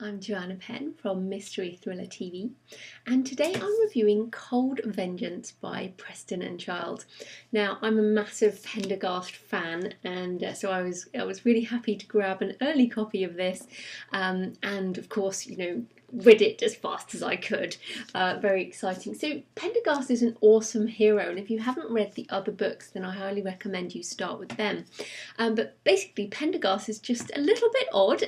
I'm Joanna Penn from Mystery Thriller TV, and today I'm reviewing Cold Vengeance by Preston and Child. Now, I'm a massive Pendergast fan, and so I was really happy to grab an early copy of this, and of course, read it as fast as I could. Very exciting. So Pendergast is an awesome hero, and if you haven't read the other books, then I highly recommend you start with them. But basically, Pendergast is just a little bit odd,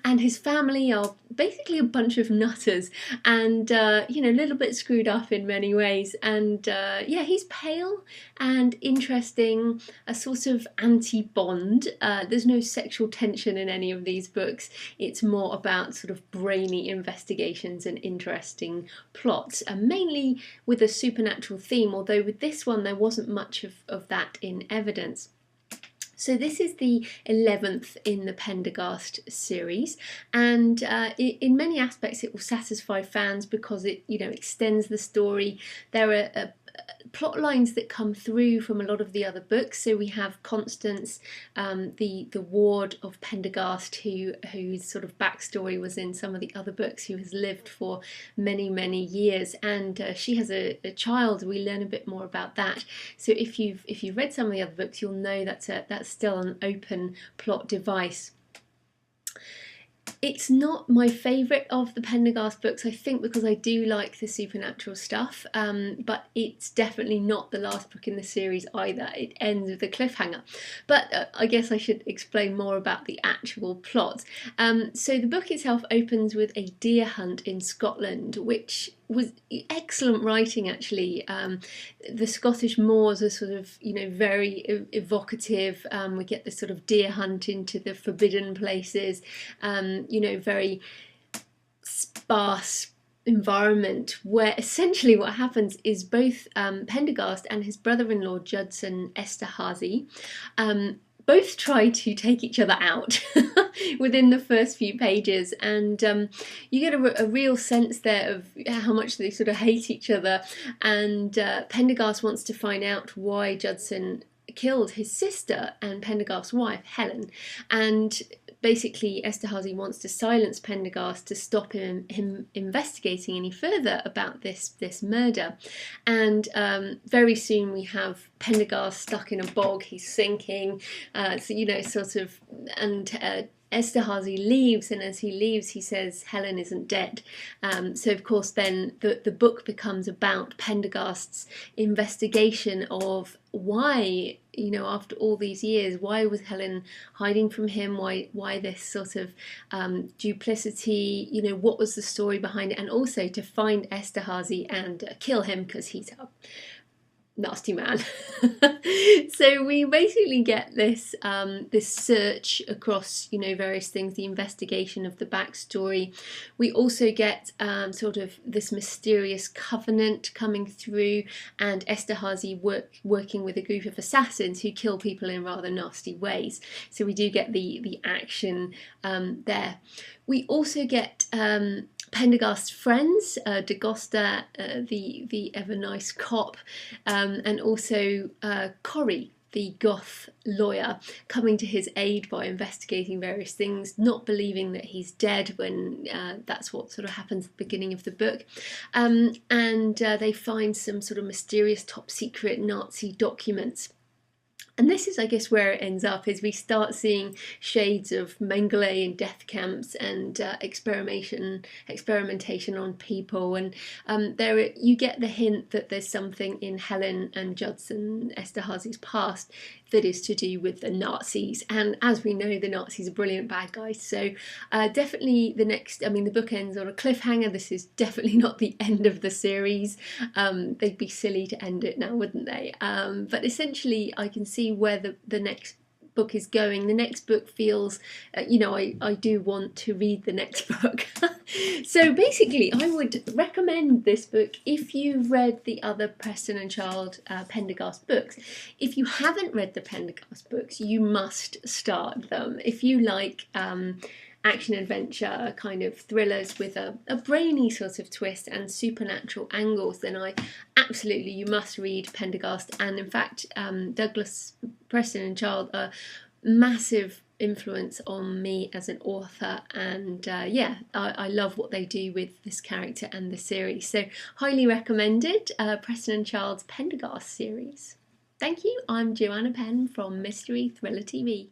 and his family are basically a bunch of nutters, and a little bit screwed up in many ways. And yeah, he's pale and interesting, a sort of anti-Bond. There's no sexual tension in any of these books. It's more about sort of brainy investigations and interesting plots, and mainly with a supernatural theme, although with this one there wasn't much of that in evidence. So this is the 11th in the Pendergast series, and in many aspects it will satisfy fans because it extends the story. There are plot lines that come through from a lot of the other books. So we have Constance, the ward of Pendergast, whose sort of backstory was in some of the other books, who has lived for many years, and she has a child. We learn a bit more about that. So if you've read some of the other books, you'll know that's still an open plot device. It's not my favourite of the Pendergast books, I think, because I do like the supernatural stuff, but it's definitely not the last book in the series either. It ends with a cliffhanger. But I guess I should explain more about the actual plot. So the book itself opens with a deer hunt in Scotland, which was excellent writing, actually. The Scottish moors are sort of, very evocative. We get this sort of deer hunt into the forbidden places, very sparse environment, where essentially what happens is both Pendergast and his brother-in-law Judson Esterhazy both try to take each other out within the first few pages, and you get a real sense there of how much they sort of hate each other. And Pendergast wants to find out why Judson killed his sister and Pendergast's wife, Helen, and basically Esterhazy wants to silence Pendergast to stop him investigating any further about this murder. And very soon we have Pendergast stuck in a bog. He's sinking, and Esterhazy leaves, and as he leaves he says Helen isn't dead. So of course then the book becomes about Pendergast's investigation of why, after all these years, why was Helen hiding from him, why this sort of duplicity, what was the story behind it, and also to find Esterhazy and kill him because he's a nasty man. So we basically get this search across various things, the investigation of the backstory. We also get sort of this mysterious covenant coming through, and Esterhazy working with a group of assassins who kill people in rather nasty ways. So we do get the action there. We also get Pendergast's friends, De Gosta, the ever nice cop, and also Corrie, the goth lawyer, coming to his aid by investigating various things, not believing that he's dead when that's what sort of happens at the beginning of the book. And they find some sort of mysterious top secret Nazi documents. And this is, I guess, where it ends up, is we start seeing shades of Mengele and death camps and experimentation on people. And you get the hint that there's something in Helen and Judson Esterhazy's past that is to do with the Nazis. And as we know, the Nazis are brilliant bad guys. So definitely the book ends on a cliffhanger. This is definitely not the end of the series. They'd be silly to end it now, wouldn't they? But essentially, I can see where the next book is going. The next book feels, I do want to read the next book. So basically, I would recommend this book if you've read the other Preston and Child Pendergast books. If you haven't read the Pendergast books, you must start them. If you like action adventure kind of thrillers with a brainy sort of twist and supernatural angles, then you must read Pendergast. And in fact, Douglas Preston and Child are massive influence on me as an author, and yeah, I love what they do with this character and the series. So highly recommended, Preston and Child's Pendergast series. Thank you. I'm Joanna Penn from Mystery Thriller TV.